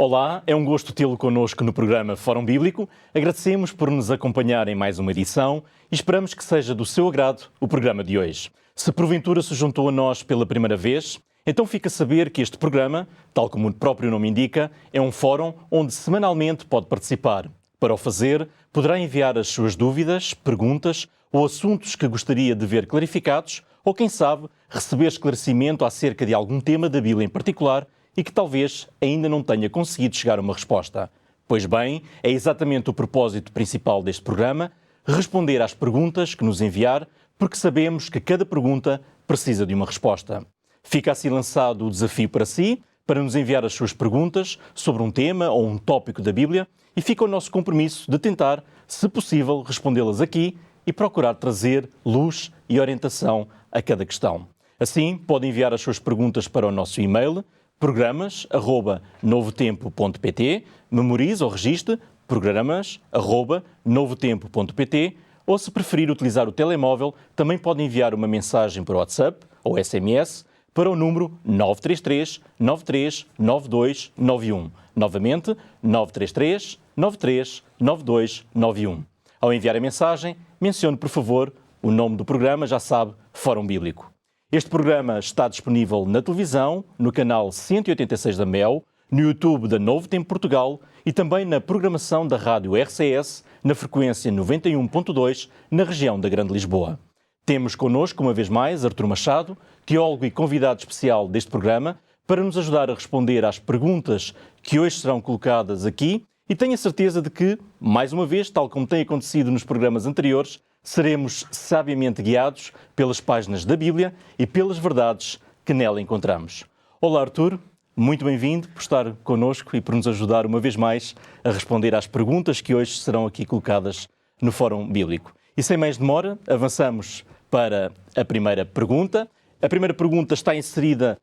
Olá, é um gosto tê-lo connosco no programa Fórum Bíblico. Agradecemos por nos acompanhar em mais uma edição e esperamos que seja do seu agrado o programa de hoje. Se porventura se juntou a nós pela primeira vez, então fica a saber que este programa, tal como o próprio nome indica, é um fórum onde semanalmente pode participar. Para o fazer, poderá enviar as suas dúvidas, perguntas ou assuntos que gostaria de ver clarificados ou, quem sabe, receber esclarecimento acerca de algum tema da Bíblia em particular e que talvez ainda não tenha conseguido chegar a uma resposta. Pois bem, é exatamente o propósito principal deste programa, responder às perguntas que nos enviar, porque sabemos que cada pergunta precisa de uma resposta. Fica assim lançado o desafio para si, para nos enviar as suas perguntas sobre um tema ou um tópico da Bíblia, e fica o nosso compromisso de tentar, se possível, respondê-las aqui e procurar trazer luz e orientação a cada questão. Assim, pode enviar as suas perguntas para o nosso e-mail, programas@novotempo.pt, memorize ou registre programas@novotempo.pt, ou se preferir utilizar o telemóvel, também pode enviar uma mensagem por WhatsApp ou SMS para o número 933 93 92 91. Novamente, 933 93 92 91. Ao enviar a mensagem, mencione, por favor, o nome do programa, já sabe, Fórum Bíblico. Este programa está disponível na televisão, no canal 186 da MEL, no YouTube da Novo Tempo Portugal e também na programação da rádio RCS, na frequência 91.2, na região da Grande Lisboa. Temos connosco, uma vez mais, Artur Machado, teólogo e convidado especial deste programa, para nos ajudar a responder às perguntas que hoje serão colocadas aqui, e tenho a certeza de que, mais uma vez, tal como tem acontecido nos programas anteriores, seremos sabiamente guiados pelas páginas da Bíblia e pelas verdades que nela encontramos. Olá, Artur, muito bem-vindo por estar connosco e por nos ajudar uma vez mais a responder às perguntas que hoje serão aqui colocadas no Fórum Bíblico. E sem mais demora, avançamos para a primeira pergunta. A primeira pergunta está inserida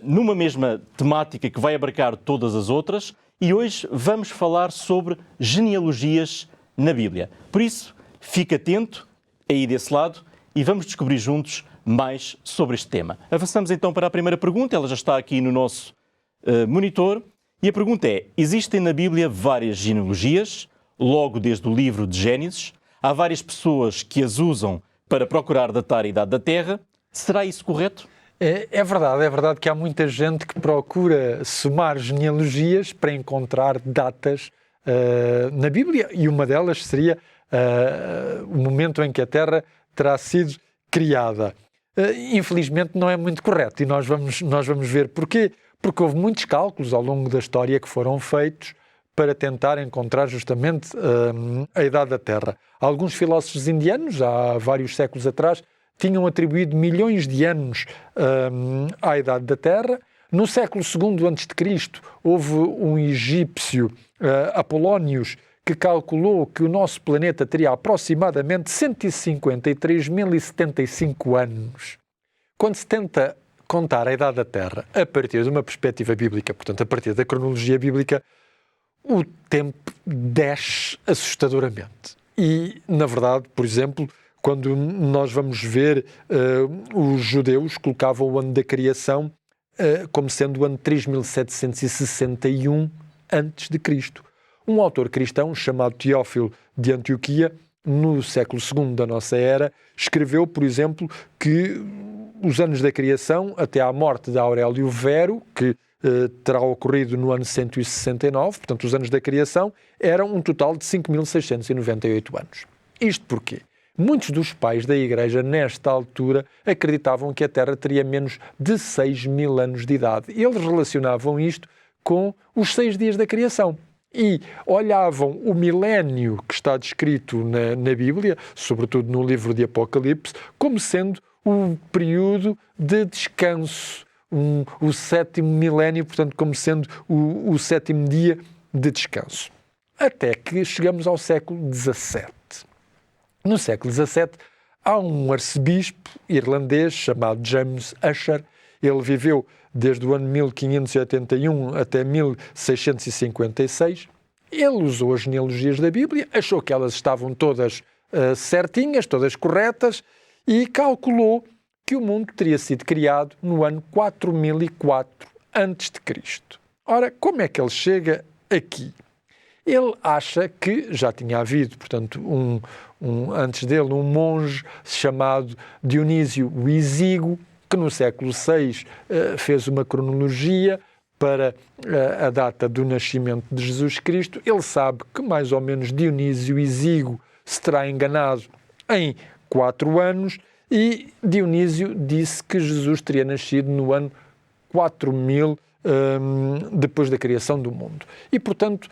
numa mesma temática que vai abarcar todas as outras, e hoje vamos falar sobre genealogias na Bíblia. Por isso, fique atento aí desse lado e vamos descobrir juntos mais sobre este tema. Avançamos então para a primeira pergunta, ela já está aqui no nosso monitor, e a pergunta é: existem na Bíblia várias genealogias, logo desde o livro de Gênesis, há várias pessoas que as usam para procurar datar a idade da Terra. Será isso correto? É verdade que há muita gente que procura somar genealogias para encontrar datas na Bíblia, e uma delas seria o momento em que a Terra terá sido criada. Infelizmente não é muito correto, e nós vamos ver porquê. Porque houve muitos cálculos ao longo da história que foram feitos para tentar encontrar justamente a idade da Terra. Alguns filósofos indianos, há vários séculos atrás, tinham atribuído milhões de anos à idade da Terra. No século II a.C., houve um egípcio, Apolónios, que calculou que o nosso planeta teria aproximadamente 153.075 anos. Quando se tenta contar a idade da Terra a partir de uma perspectiva bíblica, portanto, a partir da cronologia bíblica, o tempo desce assustadoramente. E, na verdade, por exemplo, quando nós vamos ver, os judeus colocavam o ano da criação como sendo o ano 3761 a.C. Um autor cristão chamado Teófilo de Antioquia, no século II da nossa era, escreveu, por exemplo, que os anos da criação, até à morte de Aurélio Vero, que terá ocorrido no ano 169, portanto, os anos da criação, eram um total de 5.698 anos. Isto porquê? Muitos dos pais da Igreja, nesta altura, acreditavam que a Terra teria menos de 6.000 anos de idade. Eles relacionavam isto com os 6 dias da criação. E olhavam o milénio que está descrito na Bíblia, sobretudo no livro de Apocalipse, como sendo o período de descanso, o 7º milénio, portanto, como sendo o 7º dia de descanso. Até que chegamos ao século XVII. No século XVII, há um arcebispo irlandês chamado James Ussher. Ele viveu desde o ano 1581 até 1656. Ele usou as genealogias da Bíblia, achou que elas estavam todas certinhas, todas corretas, e calculou que o mundo teria sido criado no ano 4004 a.C. Ora, como é que ele chega aqui? Ele acha que já tinha havido, portanto, antes dele, um monge chamado Dionísio o Exíguo, que no século VI fez uma cronologia para a data do nascimento de Jesus Cristo. Ele sabe que mais ou menos Dionísio Exíguo se terá enganado em 4 anos e Dionísio disse que Jesus teria nascido no ano 4000 depois da criação do mundo. E, portanto,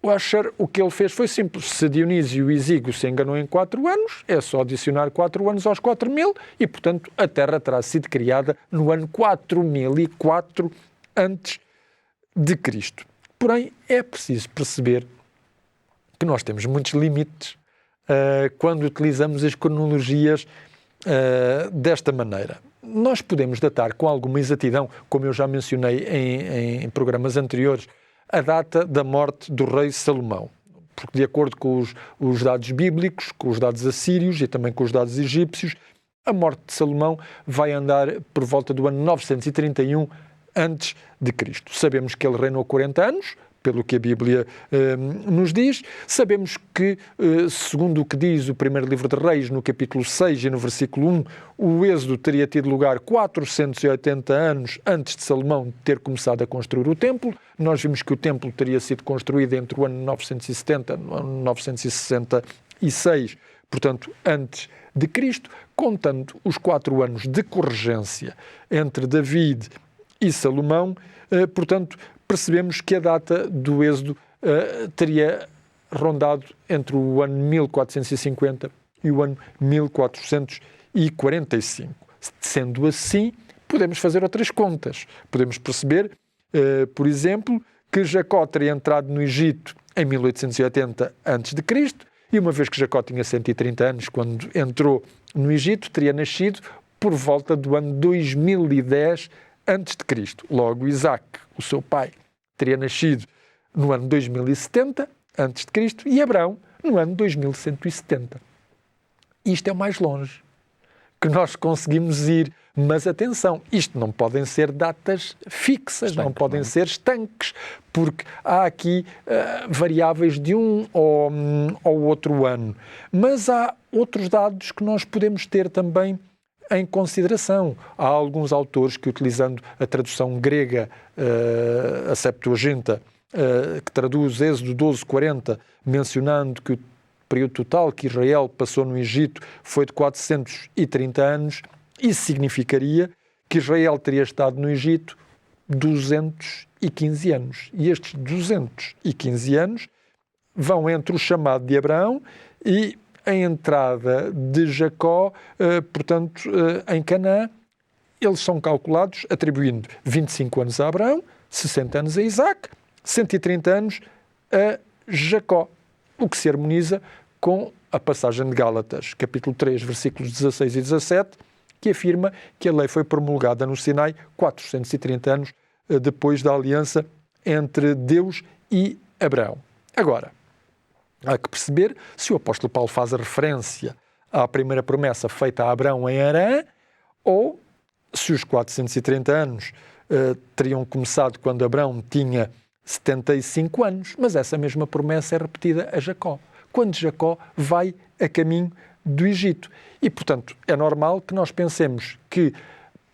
o Ussher, o que ele fez foi simples. Se Dionísio Exíguo se enganou em 4 anos, é só adicionar 4 anos aos 4000 e, portanto, a Terra terá sido criada no ano 4004 antes de Cristo. Porém, é preciso perceber que nós temos muitos limites quando utilizamos as cronologias desta maneira. Nós podemos datar com alguma exatidão, como eu já mencionei em programas anteriores, a data da morte do rei Salomão, porque de acordo com os dados bíblicos, com os dados assírios e também com os dados egípcios, a morte de Salomão vai andar por volta do ano 931 antes de Cristo. Sabemos que ele reinou 40 anos, pelo que a Bíblia nos diz. Sabemos que, segundo o que diz o primeiro livro de Reis, no capítulo 6 e no versículo 1, o êxodo teria tido lugar 480 anos antes de Salomão ter começado a construir o templo. Nós vimos que o templo teria sido construído entre o ano 970 e o ano 966, portanto, antes de Cristo, contando os 4 anos de corregência entre David e Salomão, portanto, percebemos que a data do êxodo teria rondado entre o ano 1450 e o ano 1445. Sendo assim, podemos fazer outras contas. Podemos perceber, por exemplo, que Jacó teria entrado no Egito em 1880 a.C., e uma vez que Jacó tinha 130 anos quando entrou no Egito, teria nascido por volta do ano 2010 a.C. Logo, Isaac, o seu pai, teria nascido no ano 2070 a.C. e Abraão no ano 2170. Isto é o mais longe que nós conseguimos ir. Mas atenção, isto não podem ser datas fixas, não podem ser estanques, porque há aqui variáveis de um ou outro ano. Mas há outros dados que nós podemos ter também em consideração. Há alguns autores que, utilizando a tradução grega, a Septuaginta, que traduz Êxodo 12:40, mencionando que o período total que Israel passou no Egito foi de 430 anos, isso significaria que Israel teria estado no Egito 215 anos. E estes 215 anos vão entre o chamado de Abraão e a entrada de Jacó, portanto, em Canaã. Eles são calculados atribuindo 25 anos a Abraão, 60 anos a Isaac, 130 anos a Jacó, o que se harmoniza com a passagem de Gálatas, capítulo 3, versículos 16 e 17, que afirma que a lei foi promulgada no Sinai 430 anos depois da aliança entre Deus e Abraão. Agora, há que perceber se o apóstolo Paulo faz a referência à primeira promessa feita a Abraão em Harã, ou se os 430 anos teriam começado quando Abraão tinha 75 anos, mas essa mesma promessa é repetida a Jacó, quando Jacó vai a caminho do Egito. E, portanto, é normal que nós pensemos que,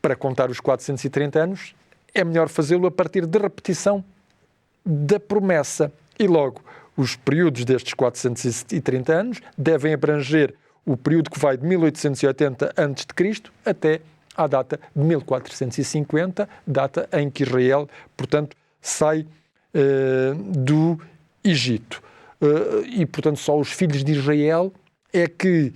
para contar os 430 anos, é melhor fazê-lo a partir de repetição da promessa. E logo, os períodos destes 430 anos devem abranger o período que vai de 1880 a.C. até à data de 1450, data em que Israel, portanto, sai do Egito. E, portanto, só os filhos de Israel é que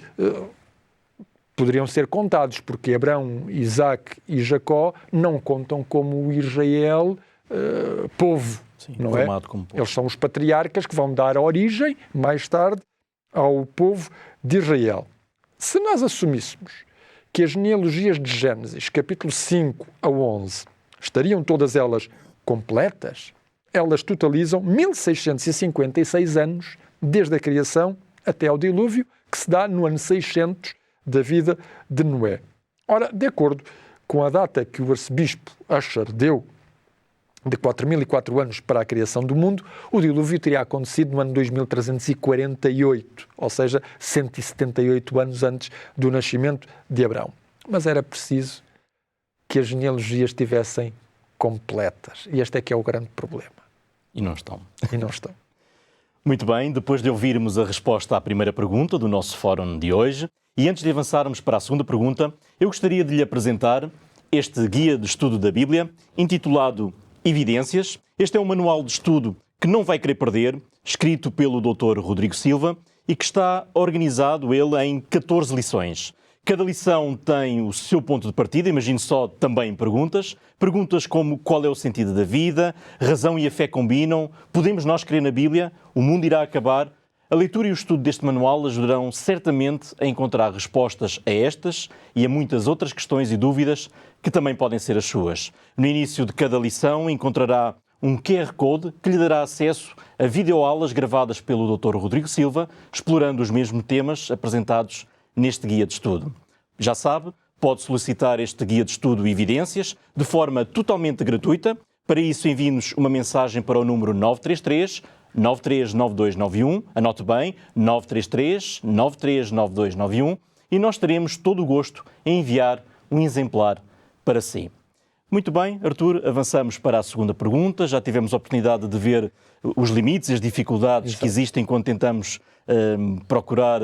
poderiam ser contados, porque Abraão, Isaac e Jacó não contam como o Israel povo. Sim, não é? Como povo. Eles são os patriarcas que vão dar origem, mais tarde, ao povo de Israel. Se nós assumíssemos que as genealogias de Gênesis, capítulo 5 a 11, estariam todas elas completas, elas totalizam 1656 anos, desde a criação até ao dilúvio, que se dá no ano 600 da vida de Noé. Ora, de acordo com a data que o arcebispo Ussher deu de 4.004 anos para a criação do mundo, o dilúvio teria acontecido no ano 2348, ou seja, 178 anos antes do nascimento de Abraão. Mas era preciso que as genealogias estivessem completas. E este é que é o grande problema. E não estão. E não estão. Muito bem, depois de ouvirmos a resposta à primeira pergunta do nosso fórum de hoje, e antes de avançarmos para a segunda pergunta, eu gostaria de lhe apresentar este guia de estudo da Bíblia, intitulado Evidências. Este é um manual de estudo que não vai querer perder, escrito pelo Dr. Rodrigo Silva, e que está organizado ele em 14 lições. Cada lição tem o seu ponto de partida, imagino só também perguntas. Perguntas como qual é o sentido da vida, razão e a fé combinam, podemos nós crer na Bíblia, o mundo irá acabar. A leitura e o estudo deste manual ajudarão certamente a encontrar respostas a estas e a muitas outras questões e dúvidas que também podem ser as suas. No início de cada lição encontrará um QR Code que lhe dará acesso a videoaulas gravadas pelo Dr. Rodrigo Silva, explorando os mesmos temas apresentados neste guia de estudo. Já sabe, pode solicitar este guia de estudo e evidências de forma totalmente gratuita. Para isso, envie-nos uma mensagem para o número 933 939291, anote bem, 933 939291, e nós teremos todo o gosto em enviar um exemplar para si. Muito bem, Artur, avançamos para a segunda pergunta. Já tivemos a oportunidade de ver os limites e as dificuldades que existem quando tentamos procurar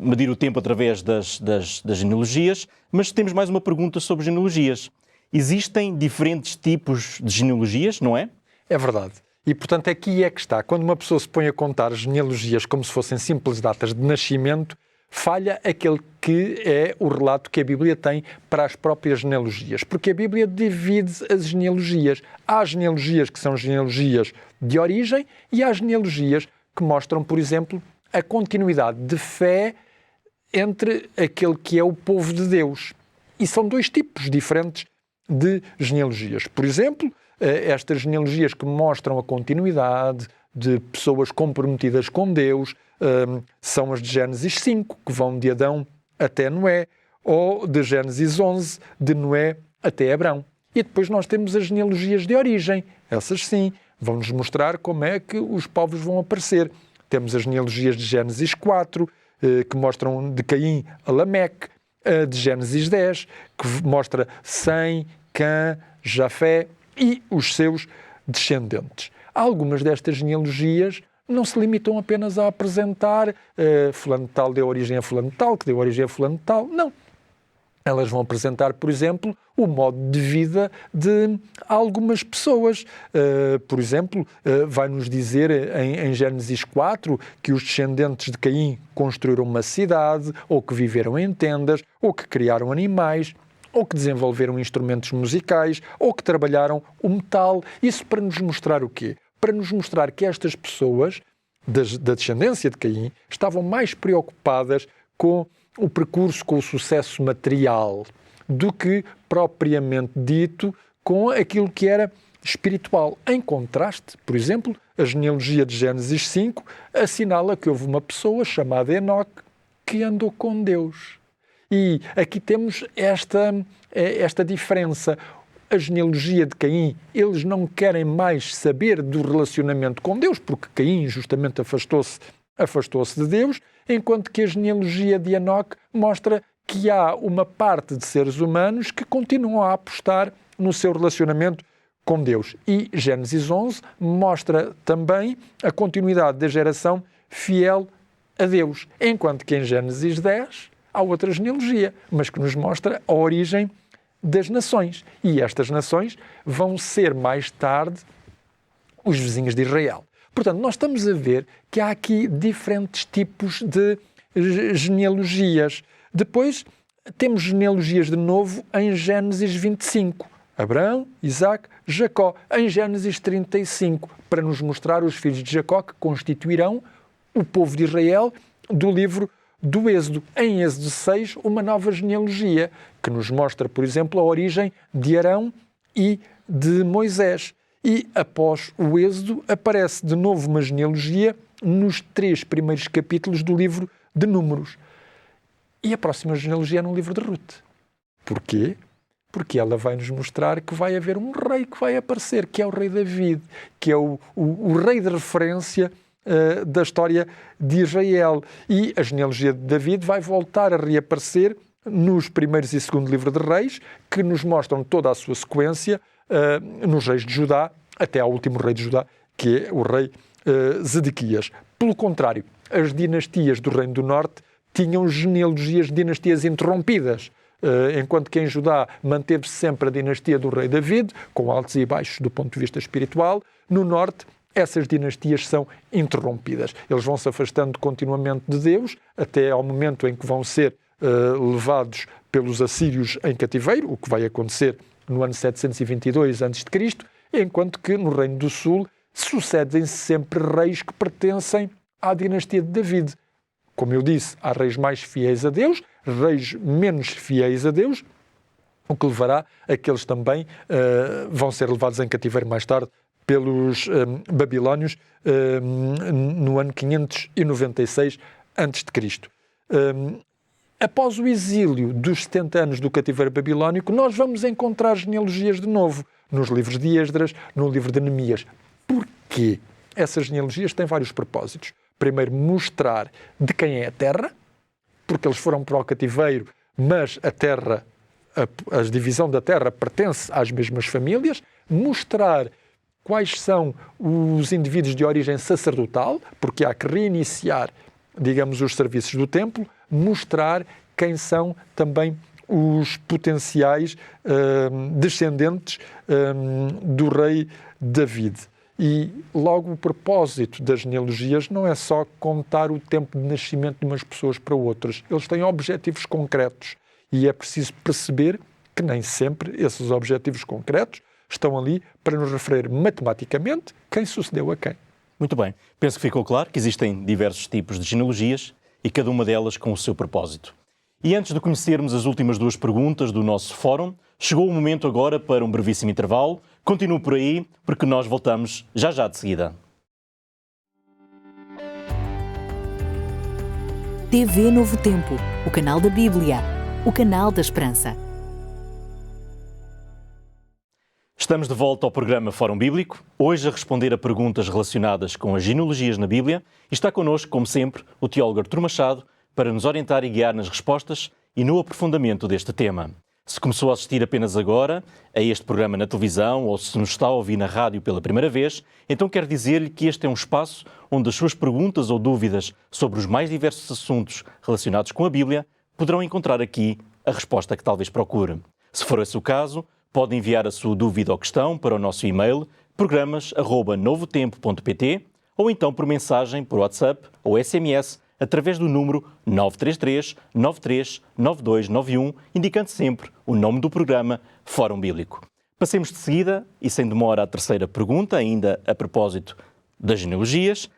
medir o tempo através das genealogias, mas temos mais uma pergunta sobre genealogias. Existem diferentes tipos de genealogias, não é? É verdade. E, portanto, aqui é que está. Quando uma pessoa se põe a contar genealogias como se fossem simples datas de nascimento, falha aquele que é o relato que a Bíblia tem para as próprias genealogias. Porque a Bíblia divide as genealogias. Há genealogias que são genealogias de origem e há genealogias que mostram, por exemplo, a continuidade de fé entre aquele que é o povo de Deus. E são dois tipos diferentes de genealogias. Por exemplo, estas genealogias que mostram a continuidade de pessoas comprometidas com Deus são as de Gênesis 5, que vão de Adão até Noé, ou de Gênesis 11, de Noé até Abrão. E depois nós temos as genealogias de origem. Essas sim, vão-nos mostrar como é que os povos vão aparecer. Temos as genealogias de Gênesis 4, que mostram de Caim a Lameque, a de Gênesis 10, que mostra Sem, Cã, Jafé e os seus descendentes. Algumas destas genealogias não se limitam apenas a apresentar fulano de tal deu origem a fulano de tal, que deu origem a fulano de tal. Não. Elas vão apresentar, por exemplo, o modo de vida de algumas pessoas. Por exemplo, vai-nos dizer em Gênesis 4 que os descendentes de Caim construíram uma cidade, ou que viveram em tendas, ou que criaram animais, ou que desenvolveram instrumentos musicais, ou que trabalharam o metal. Isso para nos mostrar o quê? Para nos mostrar que estas pessoas da descendência de Caim estavam mais preocupadas com o percurso, com o sucesso material, do que propriamente dito com aquilo que era espiritual. Em contraste, por exemplo, a genealogia de Gênesis 5 assinala que houve uma pessoa chamada Enoque que andou com Deus. E aqui temos esta diferença. A genealogia de Caim, eles não querem mais saber do relacionamento com Deus, porque Caim justamente afastou-se de Deus, enquanto que a genealogia de Enoque mostra que há uma parte de seres humanos que continuam a apostar no seu relacionamento com Deus. E Gênesis 11 mostra também a continuidade da geração fiel a Deus, enquanto que em Gênesis 10 há outra genealogia, mas que nos mostra a origem das nações. E estas nações vão ser mais tarde os vizinhos de Israel. Portanto, nós estamos a ver que há aqui diferentes tipos de genealogias. Depois temos genealogias de novo em Gênesis 25. Abraão, Isaac, Jacó. Em Gênesis 35, para nos mostrar os filhos de Jacó que constituirão o povo de Israel do livro do Êxodo. Em Êxodo 6, uma nova genealogia, que nos mostra, por exemplo, a origem de Arão e de Moisés. E, após o Êxodo, aparece de novo uma genealogia nos 3 primeiros capítulos do livro de Números. E a próxima genealogia é no livro de Ruth. Porquê? Porque ela vai nos mostrar que vai haver um rei que vai aparecer, que é o rei David, que é o rei de referência da história de Israel. E a genealogia de David vai voltar a reaparecer nos primeiros e segundo livro de Reis, que nos mostram toda a sua sequência nos reis de Judá, até ao último rei de Judá, que é o rei Zedequias. Pelo contrário, as dinastias do Reino do Norte tinham genealogias de dinastias interrompidas, enquanto que em Judá manteve-se sempre a dinastia do rei David, com altos e baixos do ponto de vista espiritual. No Norte, essas dinastias são interrompidas. Eles vão se afastando continuamente de Deus, até ao momento em que vão ser levados pelos assírios em cativeiro, o que vai acontecer no ano 722 a.C., enquanto que no Reino do Sul sucedem-se sempre reis que pertencem à dinastia de David. Como eu disse, há reis mais fiéis a Deus, reis menos fiéis a Deus, o que levará a que eles também vão ser levados em cativeiro mais tarde pelos babilónios no ano 596 a.C. Após o exílio dos 70 anos do cativeiro babilónico, nós vamos encontrar genealogias de novo, nos livros de Esdras, no livro de Neemias. Porquê? Essas genealogias têm vários propósitos. Primeiro, mostrar de quem é a terra, porque eles foram para o cativeiro, mas a terra, a divisão da terra pertence às mesmas famílias. Mostrar quais são os indivíduos de origem sacerdotal, porque há que reiniciar, digamos, os serviços do templo. Mostrar quem são também os potenciais descendentes do rei David. E logo o propósito das genealogias não é só contar o tempo de nascimento de umas pessoas para outras. Eles têm objetivos concretos e é preciso perceber que nem sempre esses objetivos concretos estão ali para nos referir matematicamente quem sucedeu a quem. Muito bem. Penso que ficou claro que existem diversos tipos de genealogias e cada uma delas com o seu propósito. E antes de conhecermos as últimas duas perguntas do nosso fórum, chegou o momento agora para um brevíssimo intervalo. Continue por aí, porque nós voltamos já de seguida. TV Novo Tempo, o canal da Bíblia, o canal da Esperança. Estamos de volta ao programa Fórum Bíblico, hoje a responder a perguntas relacionadas com as genealogias na Bíblia, e está connosco, como sempre, o teólogo Artur Machado, para nos orientar e guiar nas respostas e no aprofundamento deste tema. Se começou a assistir apenas agora a este programa na televisão ou se nos está a ouvir na rádio pela primeira vez, então quero dizer-lhe que este é um espaço onde as suas perguntas ou dúvidas sobre os mais diversos assuntos relacionados com a Bíblia poderão encontrar aqui a resposta que talvez procure. Se for esse o caso, pode enviar a sua dúvida ou questão para o nosso e-mail programas@novotempo.pt ou então por mensagem por WhatsApp ou SMS através do número 933 93 9291, indicando sempre o nome do programa Fórum Bíblico. Passemos de seguida e sem demora à terceira pergunta, ainda a propósito das genealogias,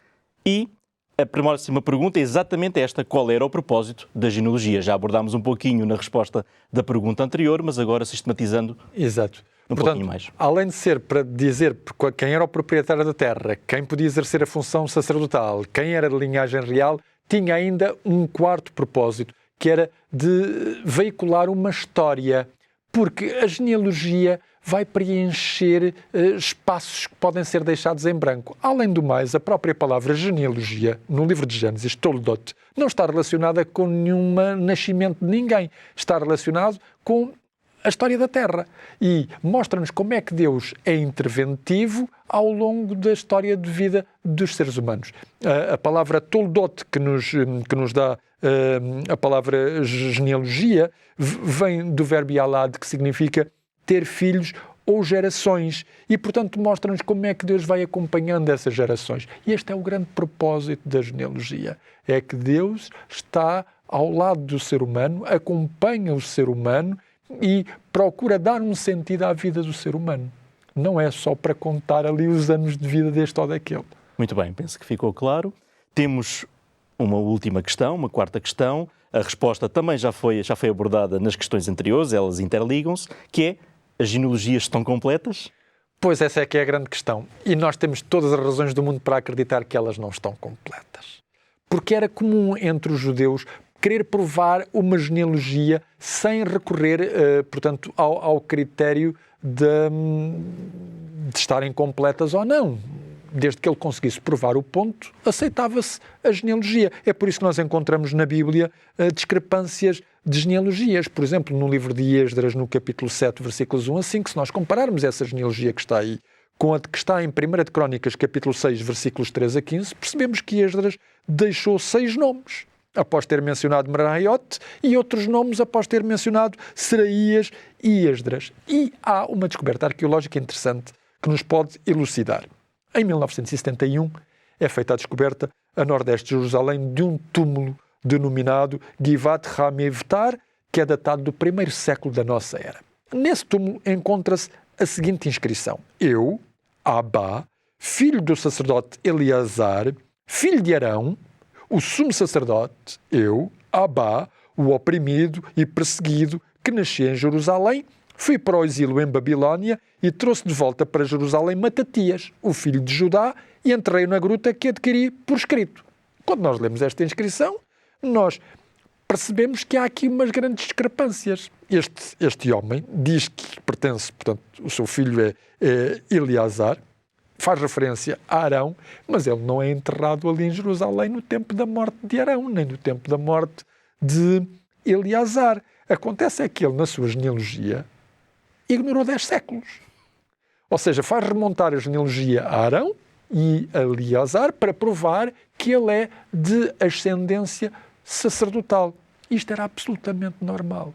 e a próxima pergunta é exatamente esta: qual era o propósito da genealogia? Já abordámos um pouquinho na resposta da pergunta anterior, mas agora sistematizando. Exato. Pouquinho mais. Além de ser para dizer quem era o proprietário da terra, quem podia exercer a função sacerdotal, quem era de linhagem real, tinha ainda um quarto propósito, que era de veicular uma história, porque a genealogia vai preencher espaços que podem ser deixados em branco. Além do mais, a própria palavra genealogia, no livro de Gênesis, Toldot, não está relacionada com nenhum nascimento de ninguém. Está relacionado com a história da Terra. E mostra-nos como é que Deus é interventivo ao longo da história de vida dos seres humanos. A palavra Toldot, que nos dá a palavra genealogia, vem do verbo yalad, que significa ter filhos ou gerações, e portanto mostra-nos como é que Deus vai acompanhando essas gerações. E este é o grande propósito da genealogia, é que Deus está ao lado do ser humano, acompanha o ser humano e procura dar um sentido à vida do ser humano. Não é só para contar ali os anos de vida deste ou daquele. Muito bem, penso que ficou claro. Temos uma última questão, uma quarta questão. A resposta também já foi abordada nas questões anteriores, elas interligam-se, que é: as genealogias estão completas? Pois essa é que é a grande questão. E nós temos todas as razões do mundo para acreditar que elas não estão completas. Porque era comum entre os judeus querer provar uma genealogia sem recorrer, portanto, ao critério de estarem completas ou não. Desde que ele conseguisse provar o ponto, aceitava-se a genealogia. É por isso que nós encontramos na Bíblia discrepâncias de genealogias. Por exemplo, no livro de Esdras, no capítulo 7, versículos 1 a 5, se nós compararmos essa genealogia que está aí com a que está em 1 de Crónicas, capítulo 6, versículos 3 a 15, percebemos que Esdras deixou 6 nomes, após ter mencionado Meraiote, e outros nomes após ter mencionado Seraías e Esdras. E há uma descoberta arqueológica interessante que nos pode elucidar. Em 1971 é feita a descoberta, a nordeste de Jerusalém, de um túmulo denominado Givat Hamevtar, que é datado do 1º século da nossa era. Nesse túmulo encontra-se a seguinte inscrição: Eu, Abá, filho do sacerdote Eleazar, filho de Arão, o sumo sacerdote, eu, Abá, o oprimido e perseguido, que nasci em Jerusalém, fui para o exílio em Babilónia e trouxe de volta para Jerusalém Matatias, o filho de Judá, e enterrei-o na gruta que adquiri por escrito. Quando nós lemos esta inscrição, nós percebemos que há aqui umas grandes discrepâncias. Este homem diz que pertence, portanto, o seu filho é Eleazar, faz referência a Arão, mas ele não é enterrado ali em Jerusalém no tempo da morte de Arão, nem no tempo da morte de Eleazar. Acontece é que ele, na sua genealogia, ignorou 10 séculos. Ou seja, faz remontar a genealogia a Arão e a Eleazar para provar que ele é de ascendência sacerdotal. Isto era absolutamente normal.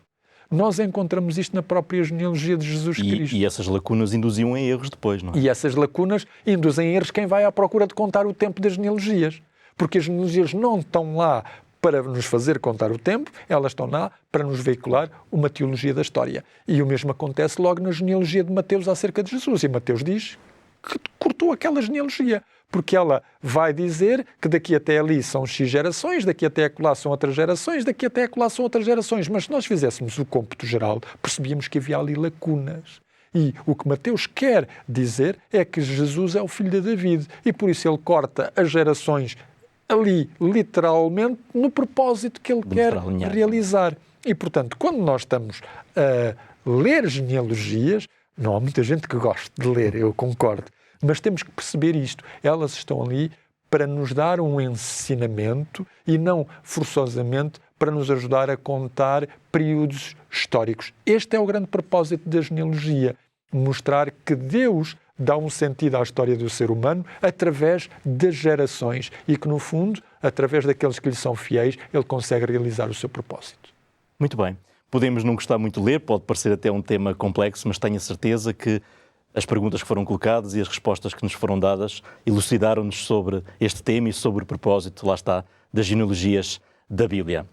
Nós encontramos isto na própria genealogia de Jesus Cristo. E essas lacunas induziam em erros depois, não é? E essas lacunas induzem em erros quem vai à procura de contar o tempo das genealogias. Porque as genealogias não estão lá para nos fazer contar o tempo, elas estão lá para nos veicular uma teologia da história. E o mesmo acontece logo na genealogia de Mateus acerca de Jesus. E Mateus diz que cortou aquela genealogia, porque ela vai dizer que daqui até ali são X gerações, daqui até acolá são outras gerações, daqui até acolá são outras gerações. Mas se nós fizéssemos o cômputo geral, percebíamos que havia ali lacunas. E o que Mateus quer dizer é que Jesus é o filho de David. E por isso ele corta as gerações ali, literalmente, no propósito que ele quer realizar. E, portanto, quando nós estamos a ler genealogias, não há muita gente que goste de ler, eu concordo, mas temos que perceber isto. Elas estão ali para nos dar um ensinamento e não forçosamente para nos ajudar a contar períodos históricos. Este é o grande propósito da genealogia, mostrar que Deus dá um sentido à história do ser humano através das gerações e que, no fundo, através daqueles que lhe são fiéis, ele consegue realizar o seu propósito. Muito bem. Podemos não gostar muito de ler, pode parecer até um tema complexo, mas tenho a certeza que as perguntas que foram colocadas e as respostas que nos foram dadas elucidaram-nos sobre este tema e sobre o propósito, lá está, das genealogias da Bíblia.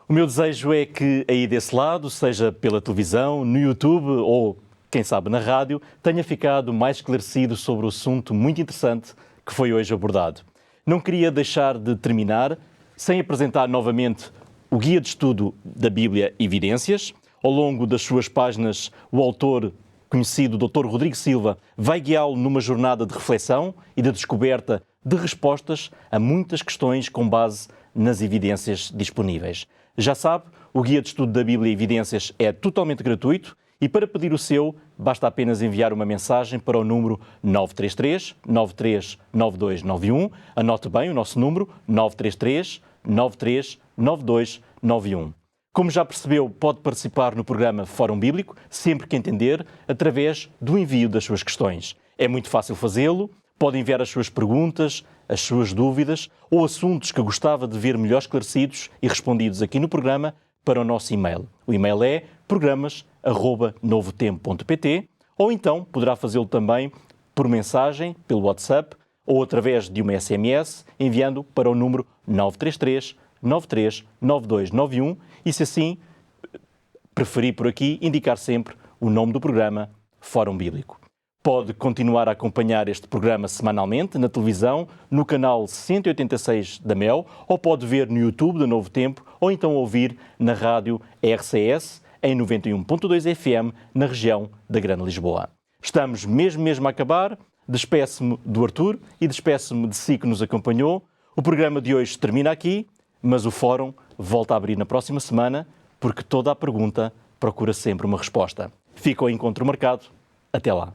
O meu desejo é que aí desse lado, seja pela televisão, no YouTube ou, quem sabe, na rádio, tenha ficado mais esclarecido sobre o assunto muito interessante que foi hoje abordado. Não queria deixar de terminar sem apresentar novamente o Guia de Estudo da Bíblia Evidências. Ao longo das suas páginas, o autor conhecido Dr. Rodrigo Silva vai guiá-lo numa jornada de reflexão e de descoberta de respostas a muitas questões com base nas evidências disponíveis. Já sabe, o Guia de Estudo da Bíblia Evidências é totalmente gratuito e para pedir o seu, basta apenas enviar uma mensagem para o número 933 93 9291. Anote bem o nosso número, 933 93 9291. Como já percebeu, pode participar no programa Fórum Bíblico, sempre que entender, através do envio das suas questões. É muito fácil fazê-lo, pode enviar as suas perguntas, as suas dúvidas ou assuntos que gostava de ver melhor esclarecidos e respondidos aqui no programa para o nosso e-mail. O e-mail é programas@novotempo.pt ou então poderá fazê-lo também por mensagem, pelo WhatsApp ou através de uma SMS, enviando para o número 933 93 9291 e, se assim preferir por aqui, indicar sempre o nome do programa Fórum Bíblico. Pode continuar a acompanhar este programa semanalmente na televisão, no canal 186 da MEL, ou pode ver no YouTube da Novo Tempo, ou então ouvir na rádio RCS em 91.2 FM na região da Grande Lisboa. Estamos mesmo a acabar. Despeço-me do Artur e despeço-me de si que nos acompanhou. O programa de hoje termina aqui. mas o Fórum volta a abrir na próxima semana, porque toda a pergunta procura sempre uma resposta. Fica o encontro marcado. Até lá.